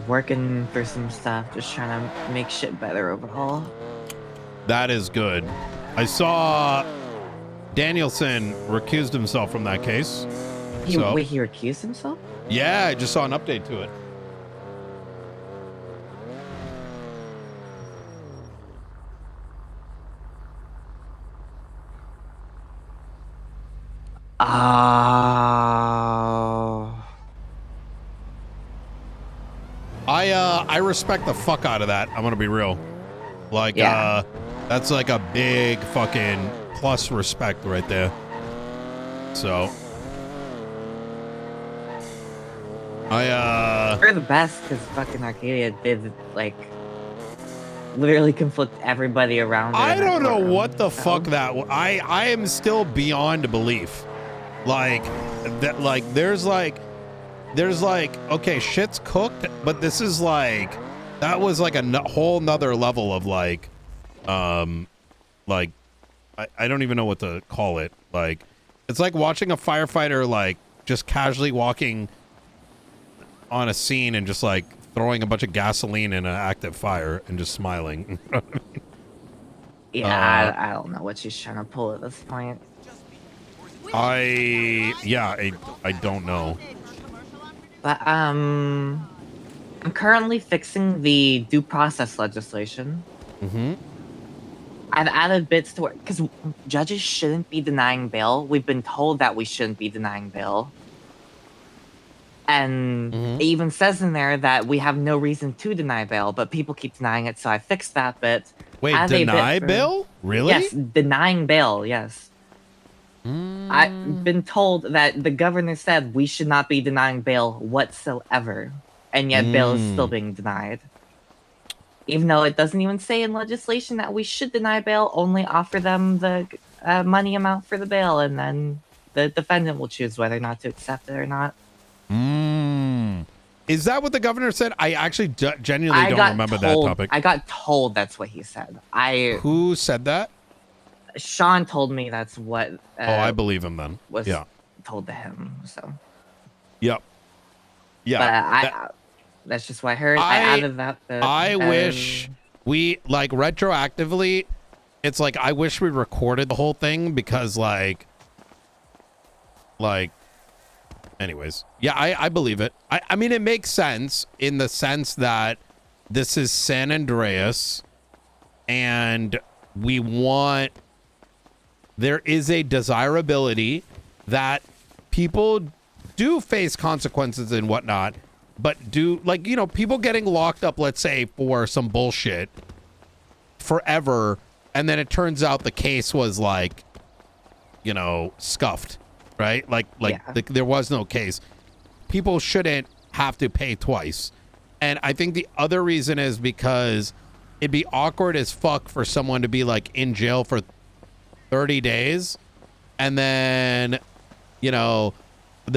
Working through some stuff, just trying to make shit better overall. That is good. I saw Danielson recused himself from that case. Wait, he recused himself? Yeah, I just saw an update to it. I respect the fuck out of that. I'm gonna be real. Like, that's like a big fucking plus respect right there. So, We're the best because fucking Arcadia did like literally conflict everybody around. I don't know what the fuck that. I am still beyond belief. Like that. Like there's like okay, shit's cooked, but this is like that was like a whole nother level of like I don't even know what to call it. Like it's like watching a firefighter like just casually walking on a scene and just like throwing a bunch of gasoline in an active fire and just smiling. Yeah, I don't know what she's trying to pull at this point. I don't know. But I'm currently fixing the due process legislation. I've added bits to it because judges shouldn't be denying bail. We've been told that we shouldn't be denying bail. And it even says in there that we have no reason to deny bail, but people keep denying it, so I fixed that bit. Wait, deny bail? Really? Yes, denying bail, yes. I've been told that the governor said we should not be denying bail whatsoever, and yet bail is still being denied. Even though it doesn't even say in legislation that we should deny bail, only offer them the money amount for the bail, and then the defendant will choose whether or not to accept it or not. Is that what the governor said? I actually genuinely don't remember that topic. I got told that's what he said. Who said that? Sean told me that's what. I believe him then. Was told to him. So. Yep. Yeah. But that's just what I heard. I added that. I wish we like retroactively. It's like I wish we recorded the whole thing because like. Anyways, yeah, I believe it. I mean, it makes sense in the sense that this is San Andreas, and there is a desirability that people do face consequences and whatnot, but people getting locked up, let's say, for some bullshit forever, and then it turns out the case was like, scuffed. Right? There was no case. People shouldn't have to pay twice. And I think the other reason is because it'd be awkward as fuck for someone to be like in jail for 30 days and then, the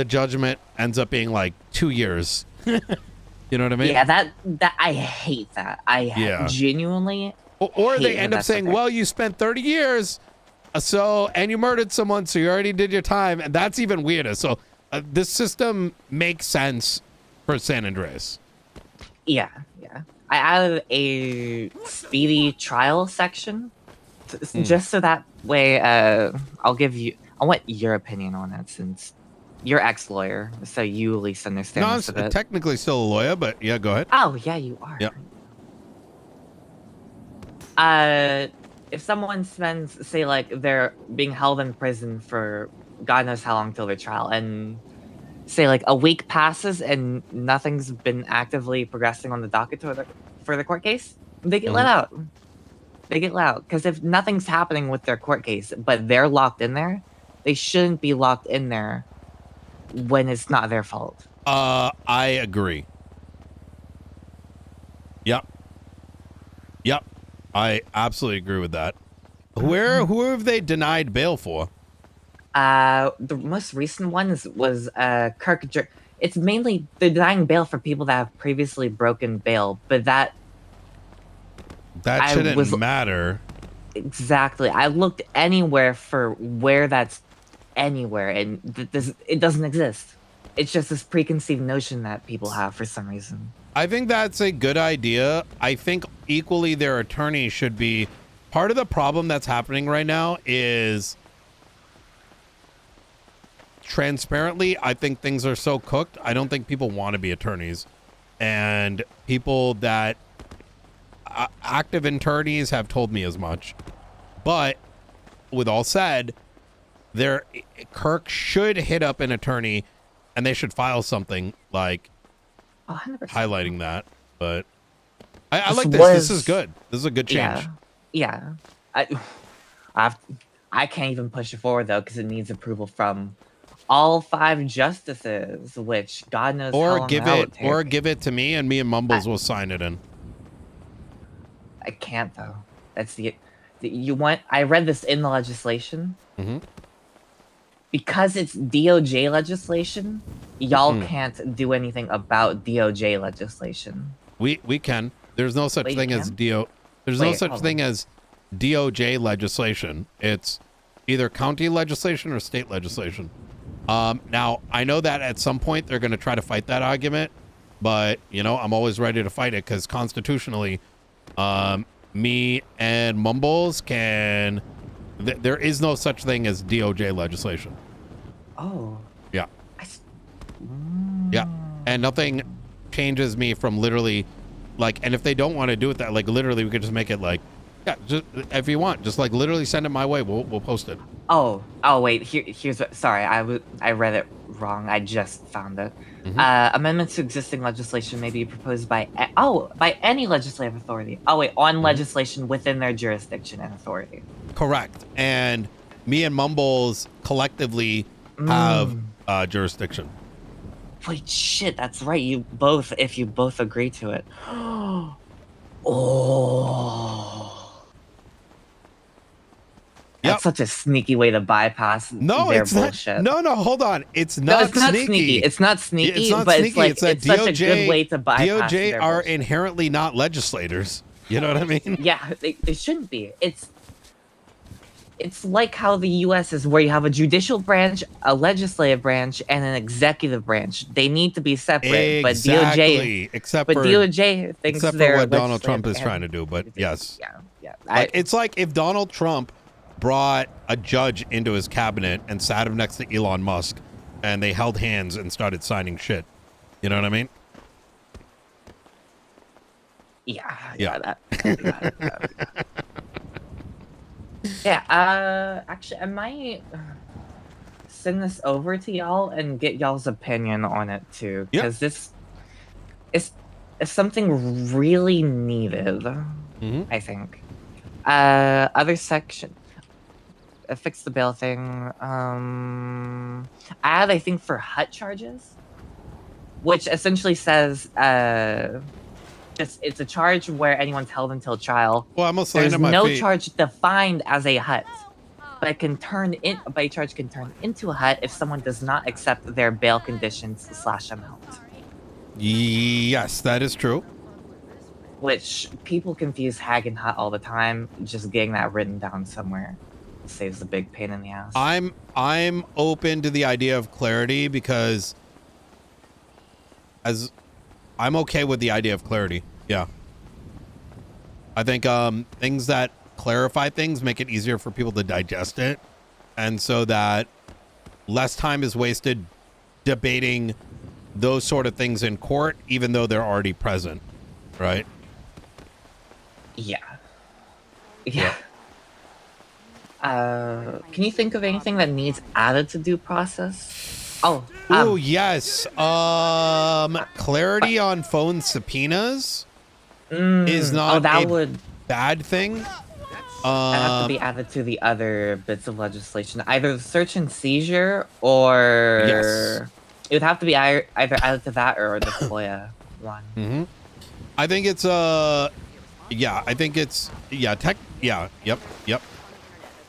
judgment ends up being like 2 years. You know what I mean? Yeah, that I hate that. Genuinely or they end up saying, well, you spent 30 years and you murdered someone, so you already did your time, and that's even weirder. So this system makes sense for San Andreas. Yeah. I added a speedy trial section, just so that way I want your opinion on it, since you're ex-lawyer, so you at least understand this a bit. I'm technically still a lawyer, but yeah, go ahead. Oh, yeah, you are. Yep. If someone spends, say, like, they're being held in prison for God knows how long till their trial, and say, like, a week passes and nothing's been actively progressing on the docket for the court case, they get let out. They get let out. Because if nothing's happening with their court case, but they're locked in there, they shouldn't be locked in there when it's not their fault. I agree. Yep. I absolutely agree with that. Who have they denied bail for? The most recent one was Kirk. It's mainly they're denying bail for people that have previously broken bail, but that shouldn't matter. Exactly. I looked anywhere for where that's anywhere, and it doesn't exist. It's just this preconceived notion that people have for some reason. I think that's a good idea. I think equally their attorney should be part of the problem that's happening right now is transparently, I think things are so cooked. I don't think people want to be attorneys, and people that active attorneys have told me as much. But with all said, Kirk should hit up an attorney and they should file something like 100%. highlighting that. But I like this. This is good. This is a good change. Yeah. I can't even push it forward though because it needs approval from all 5 justices, which God knows or how long give it to me, and me and Mumbles will sign it in. I can't though. That's you want. I read this in the legislation. Mm-hmm. Because it's DOJ legislation, y'all can't do anything about DOJ legislation. We can. There's no such thing as There's no such thing as DOJ legislation. It's either county legislation or state legislation. Now, I know that at some point they're going to try to fight that argument, but, you know, I'm always ready to fight it because constitutionally, me and Mumbles can... there is no such thing as DOJ legislation. Oh. Yeah. Yeah. And nothing changes me from literally, like, and if they don't want to do it that, like, literally, we could just make it like, yeah, just, if you want, just like literally send it my way. We'll post it. Oh, wait. Here's what. Sorry, I read it wrong. I just found it. Amendments to existing legislation may be proposed by any legislative authority. Oh wait, on legislation within their jurisdiction and authority. Correct. And me and Mumbles collectively have jurisdiction. Wait, shit, that's right. If you both agree to it. Oh. That's such a sneaky way to bypass their bullshit. No, hold on. It's not sneaky. It's not sneaky. It's not but sneaky. It's such a good way to bypass DOJ are inherently not legislators. You know what I mean? Yeah, they shouldn't be. It's like how the U.S. is, where you have a judicial branch, a legislative branch, and an executive branch. They need to be separate. Exactly. But DOJ thinks they're what Donald Trump is trying to do. But yes. Yeah. It's like if Donald Trump brought a judge into his cabinet and sat him next to Elon Musk, and they held hands and started signing shit. You know what I mean? Yeah. Yeah, actually, I might send this over to y'all and get y'all's opinion on it too, because this is something really needed. I think. Other section. Fix the bail thing. Add, I think, for hut charges, which essentially says it's a charge where anyone's held until trial. Well, I almost There's no charge defined as a hut, but a charge can turn into a hut if someone does not accept their bail conditions / amount. Yes, that is true. Which people confuse hag and hut all the time. Just getting that written down somewhere saves a big pain in the ass. I'm open to the idea of clarity because I'm okay with the idea of clarity. Yeah. I think things that clarify things make it easier for people to digest it, and so that less time is wasted debating those sort of things in court, even though they're already present, right? Yeah. Can you think of anything that needs added to due process? Yes. Clarity on phone subpoenas is not bad thing. That have to be added to the other bits of legislation, either the search and seizure, or it would have to be either added to that or the FOIA one. I think it's yep.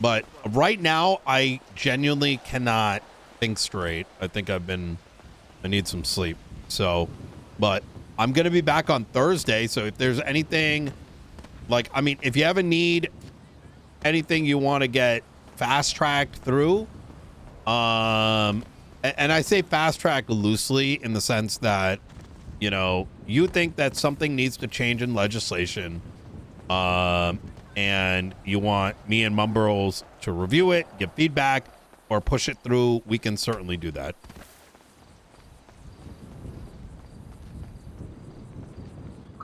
But right now, I genuinely cannot think straight. I think I need some sleep. So, but I'm going to be back on Thursday. So if there's anything, if you have a need, anything you want to get fast tracked through, and I say fast track loosely in the sense that, you know, you think that something needs to change in legislation, and you want me and Mumbles to review it, give feedback, or push it through, we can certainly do that.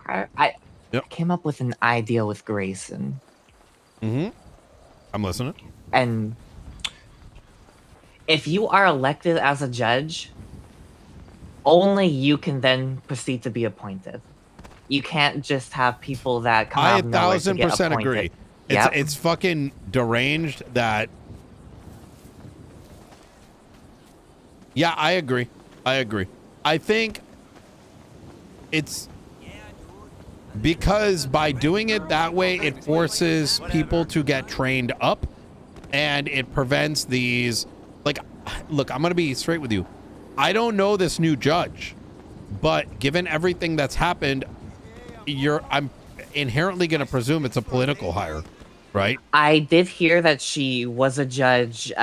I came up with an idea with Grayson. Mm-hmm. I'm listening. And if you are elected as a judge, only you can then proceed to be appointed. You can't just have people that come out of nowhere to get appointed. 1000% agree. Yep. It's fucking deranged that. Yeah, I agree. I think it's because by doing it that way, it forces people to get trained up, and it prevents these. Like, look, I'm gonna be straight with you. I don't know this new judge, but given everything that's happened, I'm inherently gonna presume it's a political hire, right? I did hear that she was a judge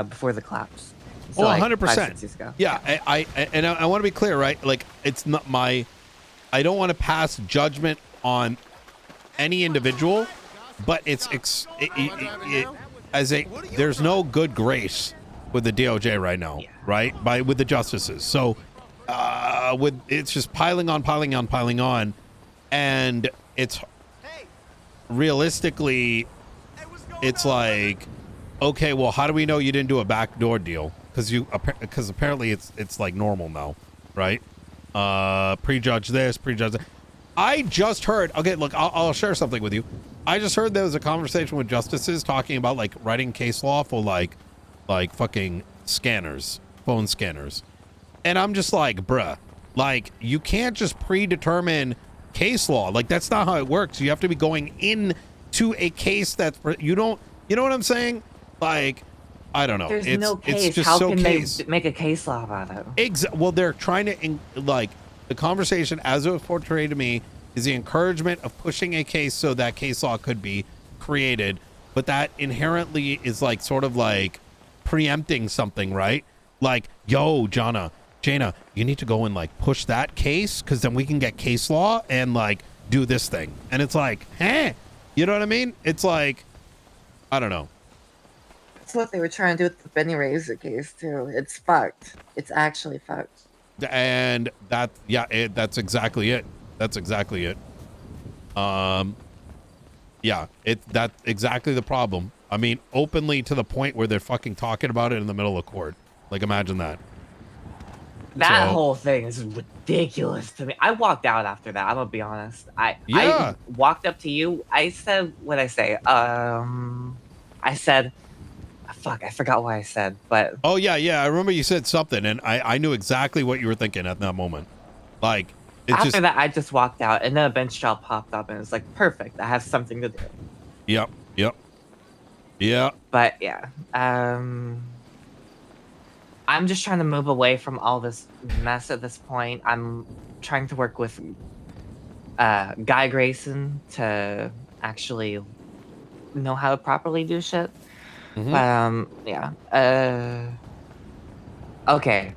before the collapse. So 100%. Yeah, I want to be clear, right? Like, it's not I don't want to pass judgment on any individual, but there's no good grace with the DOJ right now, right? With the justices. So, it's just piling on, and it's realistically, it's like, okay, well, how do we know you didn't do a backdoor deal? Because apparently it's like normal now, right? Prejudge this, prejudge that. I just heard. Okay, look, I'll share something with you. I just heard there was a conversation with justices talking about like writing case law for like fucking scanners, phone scanners, and I'm just like, bruh, like you can't just predetermine case law. Like that's not how it works. You have to be going into a case that's you know what I'm saying? Like, I don't know. There's no case. It's just How so can case. they make a case law about it? Well, they're trying to like the conversation as it was portrayed to me is the encouragement of pushing a case so that case law could be created, but that inherently is like sort of like preempting something, right? Like, yo, Jayna, you need to go and like push that case because then we can get case law and like do this thing. And it's like, you know what I mean? It's like, I don't know. That's what they were trying to do with the Benny Razor case too. It's fucked. It's actually fucked. And that's exactly it. That's exactly it. Yeah, that's exactly the problem. I mean, openly to the point where they're fucking talking about it in the middle of court. Like, imagine that. That whole thing is ridiculous to me. I walked out after that. I'm gonna be honest. I walked up to you. I said what I say. I said, fuck, I forgot what I said. But oh yeah, I remember you said something, and I knew exactly what you were thinking at that moment. Like, after that, I just walked out, and then a bench trial popped up, and it was like, perfect. I have something to do. Yep. But yeah, I'm just trying to move away from all this mess at this point. I'm trying to work with Guy Grayson to actually know how to properly do shit. Mm-hmm. Yeah. Okay.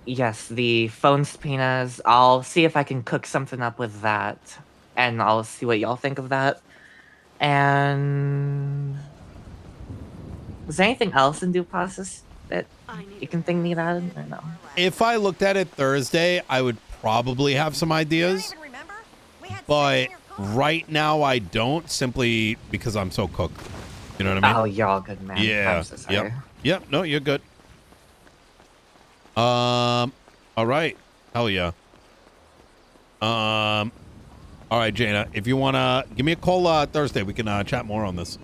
Yes, the phone subpoenas. I'll see if I can cook something up with that, and I'll see what y'all think of that. And is there anything else in due process that you can think me about? Or no? If I looked at it Thursday, I would probably have some ideas, but right now I don't, simply because I'm so cooked. You know what I mean? Oh, you're all good, man. Yeah. I'm so sorry. Yep. No, you're good. All right. Hell yeah. All right, Jayna, if you want to give me a call Thursday, we can chat more on this.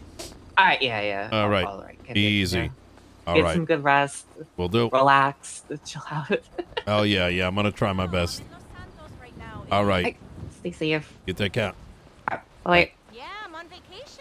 All right, yeah. All right. Easy. Get some good rest. Will do. Relax. Chill out. Oh, yeah. I'm going to try my best. All right. Stay safe. You take care. Wait. Yeah, I'm on vacation.